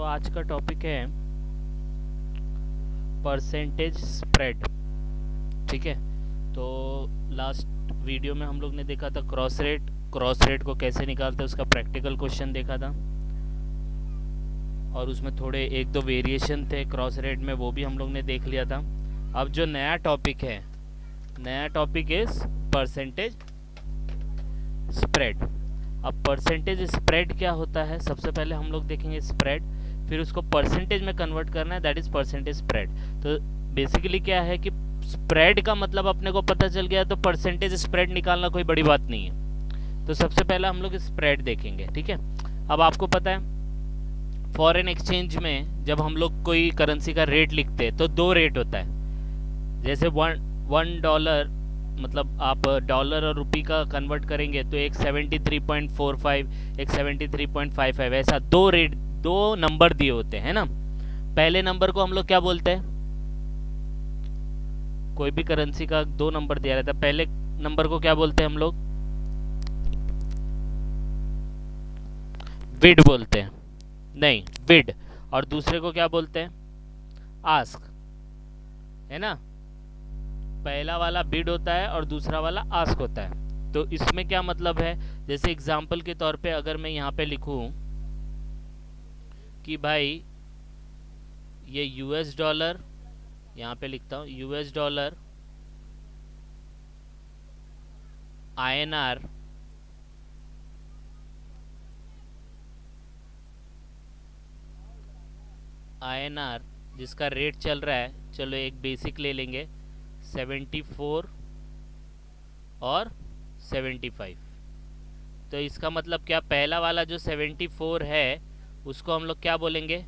आज का टॉपिक है परसेंटेज स्प्रेड। ठीक है, तो लास्ट वीडियो में हम लोग ने देखा था क्रॉस रेट को कैसे निकालते हैं, उसका प्रैक्टिकल क्वेश्चन देखा था और उसमें थोड़े एक दो वेरिएशन थे क्रॉस रेट में, वो भी हम लोग ने देख लिया था। अब जो नया टॉपिक इज परसेंटेज स्प्रेड। अब परसेंटेज स्प्रेड क्या होता है, सबसे पहले हम लोग देखेंगे स्प्रेड, फिर उसको परसेंटेज में कन्वर्ट करना है, दैट इज परसेंटेज स्प्रेड। तो बेसिकली क्या है कि स्प्रेड का मतलब अपने को पता चल गया, तो परसेंटेज स्प्रेड निकालना कोई बड़ी बात नहीं है। तो सबसे पहले हम लोग स्प्रेड देखेंगे। ठीक है, अब आपको पता है फॉरेन एक्सचेंज में जब हम लोग कोई करेंसी का रेट लिखते हैं तो दो रेट होता है। जैसे वन डॉलर, मतलब आप डॉलर और रुपी का कन्वर्ट करेंगे तो एक 73.45, एक 73.55, ऐसा दो नंबर दिए होते हैं ना। पहले नंबर को हम लोग क्या बोलते हैं, कोई भी करेंसी का दो नंबर दिया रहता है, पहले नंबर को क्या बोलते हैं हम लोग, बिड बोलते हैं, नहीं बिड, और दूसरे को क्या बोलते हैं, आस्क, है ना। पहला वाला बिड होता है और दूसरा वाला आस्क होता है। तो इसमें क्या मतलब है, जैसे एग्जांपल के तौर पे अगर मैं यहाँ पे लिखूं कि भाई ये यूएस डॉलर, यहाँ पे लिखता हूँ यूएस डॉलर आईएनआर जिसका रेट चल रहा है, चलो एक बेसिक ले लेंगे 74 और 75। तो इसका मतलब क्या, पहला वाला जो 74 है उसको हम लोग क्या बोलेंगे,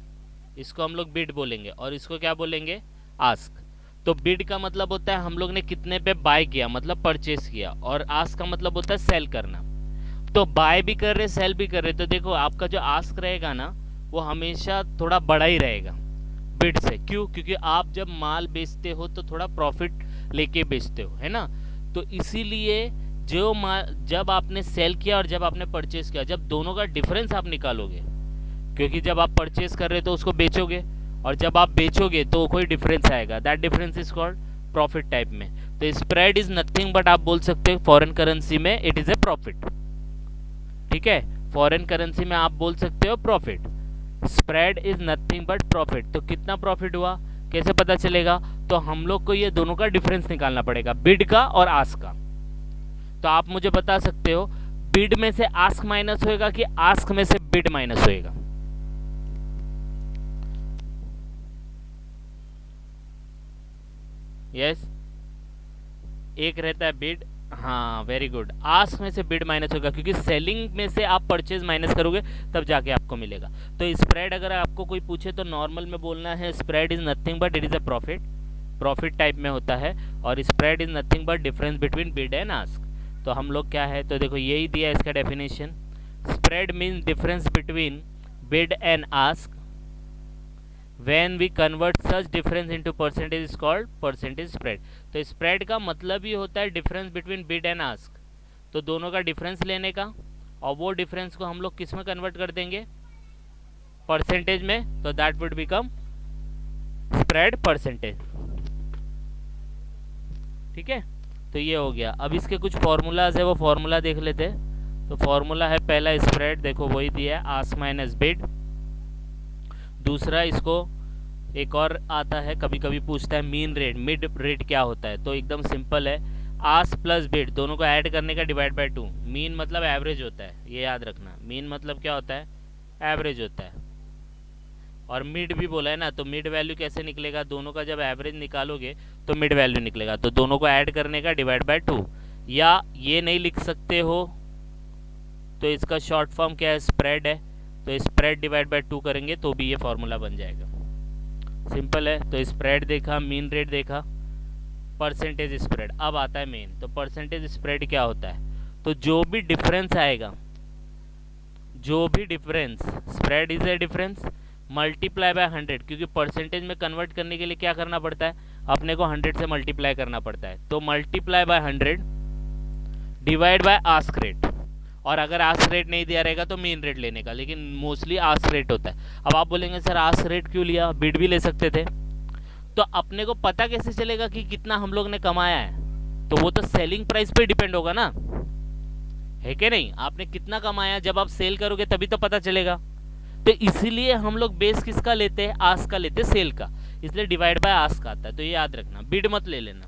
इसको हम लोग बिड बोलेंगे और इसको क्या बोलेंगे, आस्क। तो बिड का मतलब होता है हम लोग ने कितने पे बाय किया, मतलब परचेस किया, और आस्क का मतलब होता है सेल करना। तो बाय भी कर रहे सेल भी कर रहे, तो देखो आपका जो आस्क रहेगा ना वो हमेशा थोड़ा बड़ा ही रहेगा बिड से। क्यों? क्योंकि आप जब माल बेचते हो तो थोड़ा प्रॉफिट लेके बेचते हो, है ना। तो इसीलिए जो माल जब आपने सेल किया और जब आपने परचेस किया, जब दोनों का डिफरेंस आप निकालोगे, क्योंकि जब आप परचेस कर रहे हो तो उसको बेचोगे और जब आप बेचोगे तो कोई डिफरेंस आएगा, that difference is called profit type में। तो स्प्रेड इज नथिंग बट, आप बोल सकते हो फॉरेन करेंसी में इट इज ए प्रॉफिट। ठीक है, फॉरेन करेंसी में आप बोल सकते हो profit. Spread is nothing but profit. तो कितना प्रॉफिट हुआ कैसे पता चलेगा, तो हम लोग को ये दोनों का डिफरेंस निकालना पड़ेगा, बिड का और आस्क का। तो आप मुझे बता सकते हो बिड में से आस्क माइनस होएगा कि आस्क में से बिड माइनस होएगा। यस, एक रहता है बिड, हाँ वेरी गुड, आस्क में से बिड माइनस होगा, क्योंकि सेलिंग में से आप परचेज माइनस करोगे तब जाके आपको मिलेगा। तो स्प्रेड अगर आपको कोई पूछे तो नॉर्मल में बोलना है spread is nothing but it is a profit type में होता है, और spread is nothing but difference between bid and ask. तो हम लोग क्या है, तो देखो यही दिया इसका definition, spread means difference between bid and ask, when we convert such difference into percentage is called percentage spread। तो spread का मतलब ही होता है difference between bid and ask, तो दोनों का difference लेने का, और वो difference को हम लोग किस में convert कर देंगे, percentage में, तो that would become spread percentage। ठीक है, तो ये हो गया। अब इसके कुछ फॉर्मूलाज है, वो फॉर्मूला देख लेते हैं। तो फॉर्मूला है पहला स्प्रेड, देखो वही दिया है, आस्क माइनस बिड। दूसरा इसको एक और आता है, कभी कभी पूछता है मीन रेट, मिड रेट क्या होता है, तो एकदम सिंपल है, आस्क प्लस बिड दोनों को ऐड करने का डिवाइड बाय 2। मीन मतलब एवरेज होता है, ये याद रखना, मीन मतलब क्या होता है, एवरेज होता है। और मिड भी बोला है ना, तो मिड वैल्यू कैसे निकलेगा, दोनों का जब एवरेज निकालोगे तो मिड वैल्यू निकलेगा, तो दोनों को ऐड करने का डिवाइड बाय 2। या ये नहीं लिख सकते हो तो इसका शॉर्ट फॉर्म क्या है, स्प्रेड है, तो स्प्रेड डिवाइड बाय 2 करेंगे तो भी ये फॉर्मूला बन जाएगा। सिंपल है। तो स्प्रेड देखा, मीन रेट देखा, परसेंटेज स्प्रेड। अब आता है मेन, तो परसेंटेज स्प्रेड क्या होता है, तो जो भी डिफरेंस आएगा, जो भी difference, spread is a difference multiply by 100, क्योंकि परसेंटेज में कन्वर्ट करने के लिए क्या करना पड़ता है, अपने को 100 से मल्टीप्लाई करना पड़ता है। तो multiply by 100 divide by ask rate, और अगर आस्क रेट नहीं दिया रहेगा तो मीन रेट लेने का, लेकिन मोस्टली आस्क रेट होता है। अब आप बोलेंगे सर आस्क रेट क्यों लिया, बिड भी ले सकते थे। तो अपने को पता कैसे चलेगा कि कितना हम लोग ने कमाया है, तो वो तो सेलिंग प्राइस पे डिपेंड होगा ना, है कि नहीं। आपने कितना कमाया, जब आप सेल करोगे तभी तो पता चलेगा। तो इसीलिए हम लोग बेस किसका लेते हैं, आस्क का लेते हैं, सेल का, इसलिए डिवाइड बाय आस्क आता है। तो ये याद रखना, बिड मत ले लेना।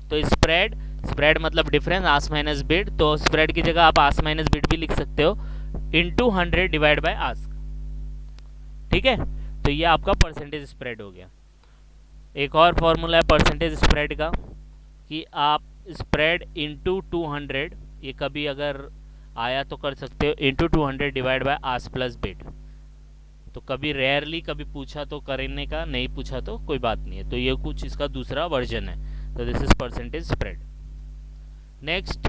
तो स्प्रेड, स्प्रेड मतलब डिफरेंस, आस्क माइनस बिड, तो स्प्रेड की जगह आप आस्क माइनस बिड भी लिख सकते हो, इनटू 100 डिवाइड बाय आस्क। ठीक है, तो ये आपका परसेंटेज स्प्रेड हो गया। एक और फॉर्मूला है परसेंटेज स्प्रेड का, कि आप स्प्रेड इनटू 200, ये कभी अगर आया तो कर सकते हो, into 200 divide by ask plus bid. तो कभी रेयरली कभी पूछा तो करने का, नहीं पूछा तो कोई बात नहीं है। तो ये कुछ इसका दूसरा वर्जन है। तो this is percentage spread. Next,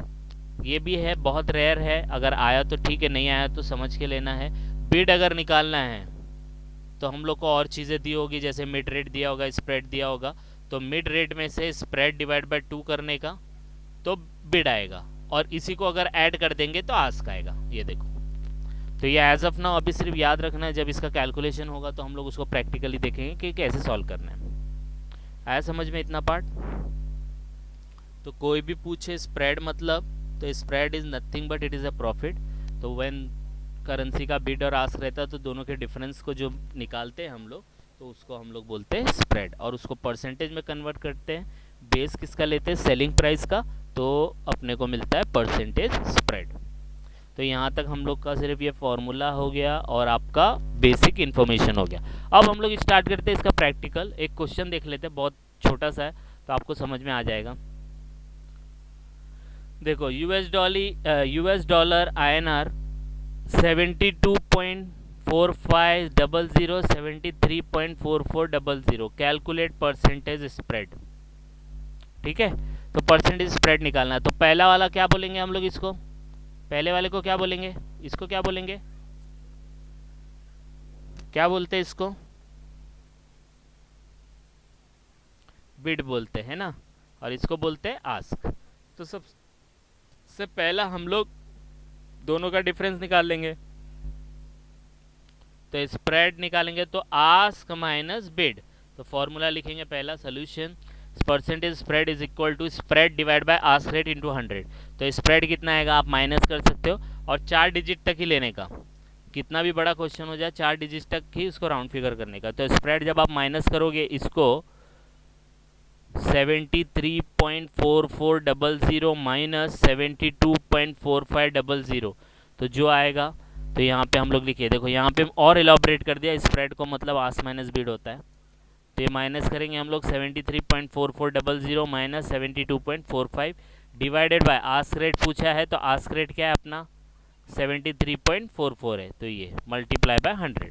ये भी है, बहुत रेयर है, अगर आया तो ठीक है, नहीं आया तो समझ के लेना है। बिड अगर निकालना है तो हम लोग को और चीज़ें दी होगी, जैसे मिड रेट दिया होगा, स्प्रेड दिया होगा, तो मिड रेट में से स्प्रेड डिवाइड बाय 2 करने का तो बिड आएगा, और इसी को अगर ऐड कर देंगे तो आस्क आएगा। ये देखो, तो ये एज ऑफ नाउ अभी सिर्फ याद रखना है, जब इसका कैलकुलेशन होगा तो हम लोग उसको प्रैक्टिकली देखेंगे कि कैसे सॉल्व करना है। आया समझ में इतना पार्ट। तो कोई भी पूछे स्प्रेड मतलब, तो spread is nothing but it is a profit. तो व्हेन करेंसी का बिड और आस्क रहता है तो दोनों के डिफरेंस को जो निकालते हैं हम लोग, तो उसको हम लोग बोलते हैं स्प्रेड, और उसको परसेंटेज में कन्वर्ट करते हैं। बेस किसका लेते हैं, सेलिंग प्राइस का, तो अपने को मिलता है परसेंटेज स्प्रेड। तो यहाँ तक हम लोग का सिर्फ ये फॉर्मूला हो गया और आपका बेसिक इन्फॉर्मेशन हो गया। अब हम लोग स्टार्ट करते हैं इसका प्रैक्टिकल। एक क्वेश्चन देख लेते हैं, बहुत छोटा सा है तो आपको समझ में आ जाएगा। देखो, US dollar INR 72.4500 73.4400, calculate percentage spread. ठीक है, तो परसेंटेज स्प्रेड निकालना है। तो पहला वाला क्या बोलेंगे हम लोग इसको, पहले वाले को क्या बोलेंगे, इसको क्या बोलेंगे, क्या बोलते हैं इसको, बिड बोलते हैं ना, और इसको बोलते हैं आस्क। तो सबसे पहला हम लोग दोनों का डिफरेंस निकाल लेंगे। तो स्प्रेड निकालेंगे तो आस्क माइनस बिड। तो फॉर्मूला लिखेंगे पहला, solution percentage spread is equal to spread divide by ask rate into 100। तो स्प्रेड कितना आएगा आप माइनस कर सकते हो, और 4 डिजिट तक ही लेने का, कितना भी बड़ा क्वेश्चन हो जाए 4 डिजिट तक ही उसको राउंड फिगर करने का। तो स्प्रेड जब आप माइनस करोगे इसको 73.4400 माइनस 72.4500, तो जो आएगा, तो यहाँ पे हम लोग लिखिए, देखो यहाँ पे और एलॉबरेट कर दिया, स्प्रेड को मतलब आस्क माइनस बिड होता है। तो ये माइनस करेंगे हम लोग 73.4400 minus 72.45 divided by ask rate पूछा है, तो आस्क रेट क्या है अपना 73.44 है, तो ये मल्टीप्लाई बाय 100,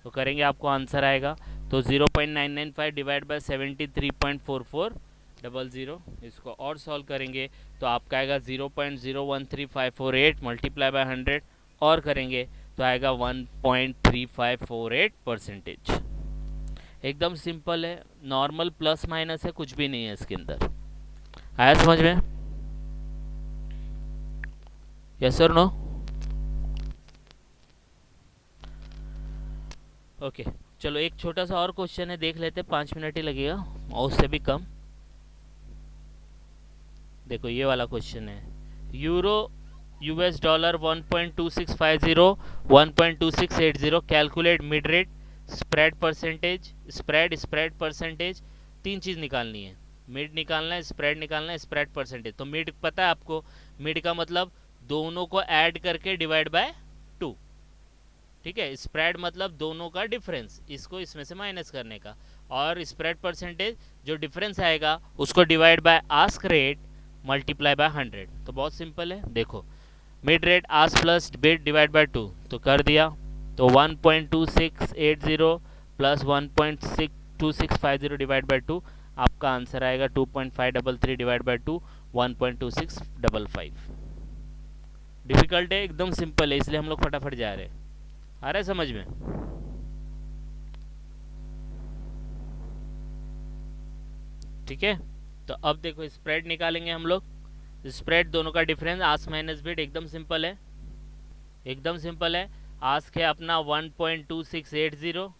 तो करेंगे आपको आंसर आएगा। तो 0.995 डिवाइड बाय 73.4400, इसको और सॉल्व करेंगे तो आपका आएगा 0.013548 मल्टीप्लाई बाय 100, और करेंगे तो आएगा 1.3548 परसेंटेज। एकदम सिंपल है, नॉर्मल प्लस माइनस है, कुछ भी नहीं है इसके अंदर। आया समझ में, यस और नो? ओके, चलो एक छोटा सा और क्वेश्चन है, देख लेते, 5 मिनट ही लगेगा और उससे भी कम। देखो ये वाला क्वेश्चन है, euro US dollar 1.2650 1.2680, calculate mid rate, spread percentage, spread percentage, 3 चीज़ निकालनी है, मिड निकालना है, स्प्रेड निकालना है, स्प्रेड परसेंटेज। तो मिड पता है आपको, मिड का मतलब दोनों को ऐड करके डिवाइड बाय 2, ठीक है। स्प्रेड मतलब दोनों का डिफरेंस, इसको इसमें से माइनस करने का, और स्प्रेड परसेंटेज जो डिफरेंस आएगा उसको divide by ask rate multiply by 100। तो बहुत सिंपल है, देखो mid rate ask plus bid divide by 2, तो कर दिया, तो 1.2680 प्लस 1.2650 डिवाइड बाय 2, आपका आंसर आएगा 2.533 डिवाइड बाय 2, 1.2655। डिफिकल्ट है, एकदम सिंपल है, इसलिए हम लोग फटाफट जा रहे हैं। आ रहा है समझ में? ठीक है, तो अब देखो स्प्रेड निकालेंगे हम लोग। स्प्रेड दोनों का डिफरेंस आस्क माइनस बिड, एकदम सिंपल है, एकदम सिंपल है। आस्क है अपना 1.2680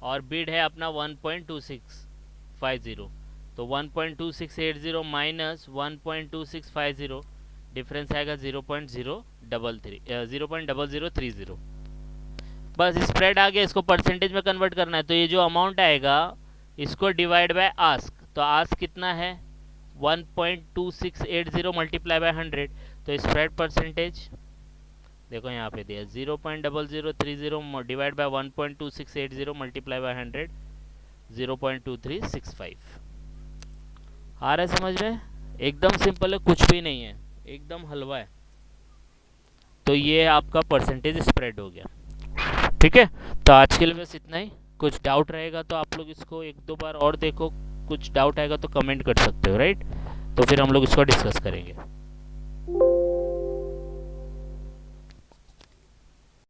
और बिड है अपना 1.2650। तो 1.2680 माइनस 1.2650 डिफरेंस आएगा 0.00030। बस स्प्रेड आ गया, इसको परसेंटेज में कन्वर्ट करना है। तो ये जो अमाउंट आएगा इसको डिवाइड बाय आस्क, तो आस्क कितना है 1.2680 मल्टीप्लाई बाय 100। तो स्प्रेड परसेंटेज देखो यहाँ पे दिया 0.0030 डिवाइड बाय 1.2680 मल्टीप्लाई बाय 100, 0.2365। आ रहा है समझ में? एकदम सिंपल है, कुछ भी नहीं है, एकदम हलवा है। तो ये आपका परसेंटेज स्प्रेड हो गया। ठीक है, तो आज के लिए बस इतना ही। कुछ डाउट रहेगा तो आप लोग इसको एक दो बार और देखो, कुछ डाउट आएगा तो कमेंट कर सकते हो, राइट? तो फिर हम लोग इसको डिस्कस करेंगे।